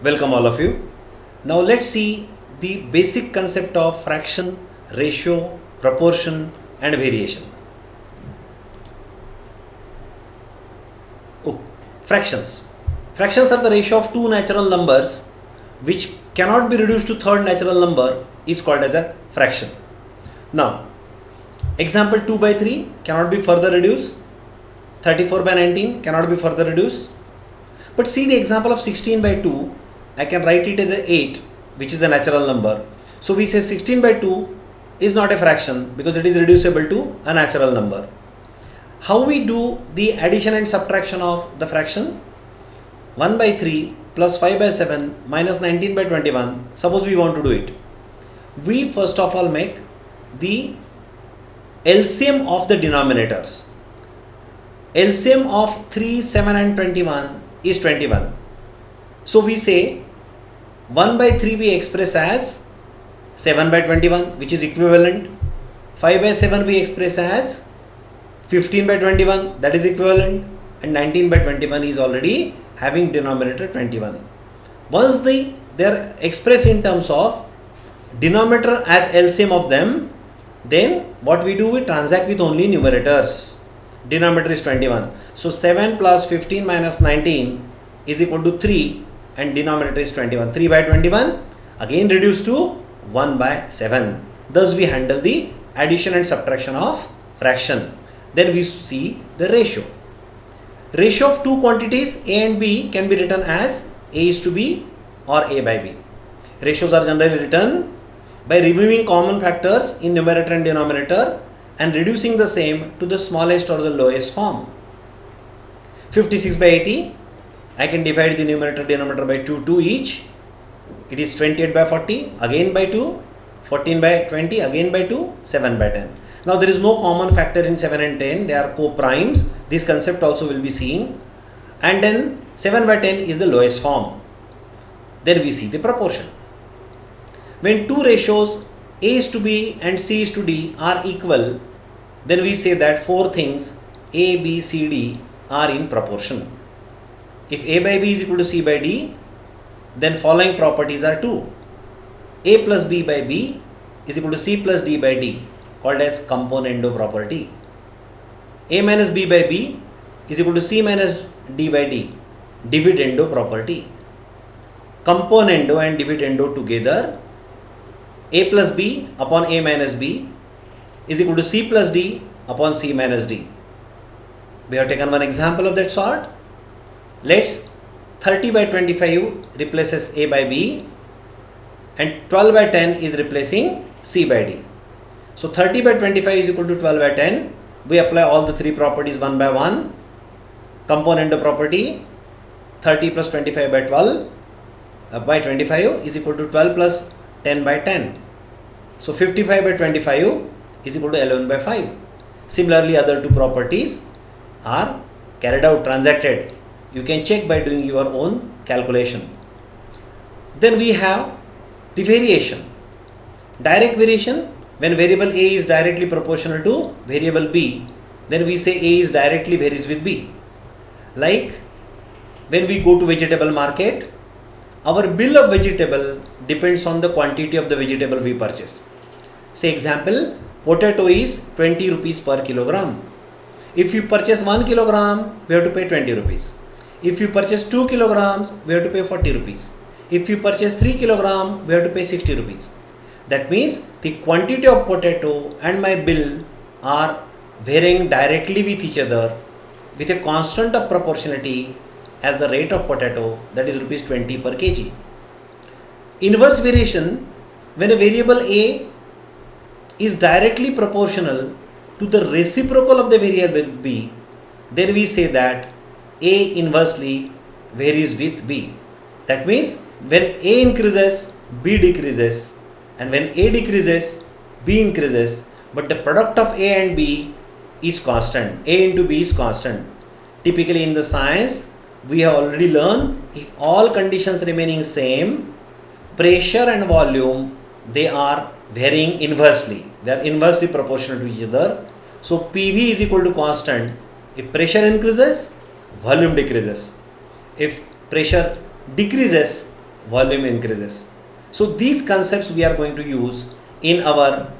Welcome all of you. Now let's see the basic concept of fraction, ratio, proportion and variation. Fractions. Fractions are the ratio of two natural numbers which cannot be reduced to third natural number is called as a fraction. Now, example 2 by 3 cannot be further reduced. 34 by 19 cannot be further reduced. But see the example of 16 by 2, I can write it as a 8, which is a natural number. So we say 16 by 2 is not a fraction because it is reducible to a natural number. How we do the addition and subtraction of the fraction? 1 by 3 plus 5 by 7 minus 19 by 21. Suppose we want to do it. We first of all make the LCM of the denominators. LCM of 3, 7 and 21 is 21. So we say 1 by 3 we express as 7 by 21, which is equivalent. 5 by 7 we express as 15 by 21, that is equivalent, and 19 by 21 is already having denominator 21. Once they are expressed in terms of denominator as LCM of them, then what we do, we transact with only numerators. Denominator is 21. So 7 plus 15 minus 19 is equal to 3 and denominator is 21. 3 by 21 again reduced to 1 by 7. Thus we handle the addition and subtraction of fraction. Then we see the ratio. Ratio of two quantities A and B can be written as A is to B or A by B. Ratios are generally written by removing common factors in numerator and denominator and reducing the same to the smallest or the lowest form. 56 by 80, I can divide the numerator denominator by 2 each. It is 28 by 40, again by 2, 14 by 20, again by 2, 7 by 10. Now there is no common factor in 7 and 10, they are co-primes. This concept also will be seen. And then 7 by 10 is the lowest form. Then we see the proportion. When two ratios A is to B and C is to D are equal, then we say that four things A, B, C, D are in proportion. If A by B is equal to C by D, then following properties are true. A plus B by B is equal to C plus D by D, called as componendo property. A minus B by B is equal to C minus D by D, dividendo property. Componendo and dividendo together, A plus B upon A minus B is equal to C plus D upon C minus D. We have taken one example of that sort. Let's 30 by 25 replaces A by B and 12 by 10 is replacing C by D. So 30 by 25 is equal to 12 by 10. We apply all the three properties one by one. Componendo property, 30 plus 25 by 12 by 25 is equal to 12 plus 10 by 10. So 55 by 25 is equal to 11 by 5. Similarly, other two properties are carried out, transacted. You can check by doing your own calculation. Then we have the variation. Direct variation, when variable A is directly proportional to variable B, then we say A is directly varies with B. Like when we go to vegetable market, our bill of vegetable depends on the quantity of the vegetable we purchase. Say example, potato is 20 rupees per kilogram. If you purchase 1 kilogram, we have to pay 20 rupees. If you purchase 2 kilograms, we have to pay 40 rupees. If you purchase 3 kilograms, we have to pay 60 rupees. That means the quantity of potato and my bill are varying directly with each other with a constant of proportionality as the rate of potato, that is rupees 20 per kg. Inverse variation, when a variable A is directly proportional to the reciprocal of the variable B, then we say that A inversely varies with B. That means when A increases, B decreases, and when A decreases, B increases, but the product of A and B is constant. A into B is constant. Typically in the science, we have already learned if all conditions remaining same, pressure and volume, they are varying inversely. They are inversely proportional to each other. So PV is equal to constant. If pressure increases, volume decreases. If pressure decreases, volume increases. So these concepts we are going to use in our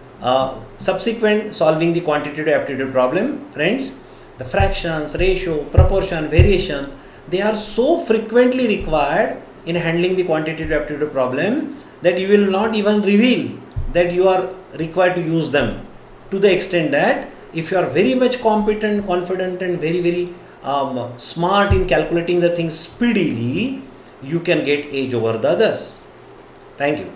subsequent solving the quantitative aptitude problem. Friends, the fractions, ratio, proportion, variation, they are so frequently required in handling the quantitative aptitude problem that you will not even reveal that you are required to use them, to the extent that if you are very much competent, confident and very smart in calculating the things speedily, you can get edge over the others. Thank you.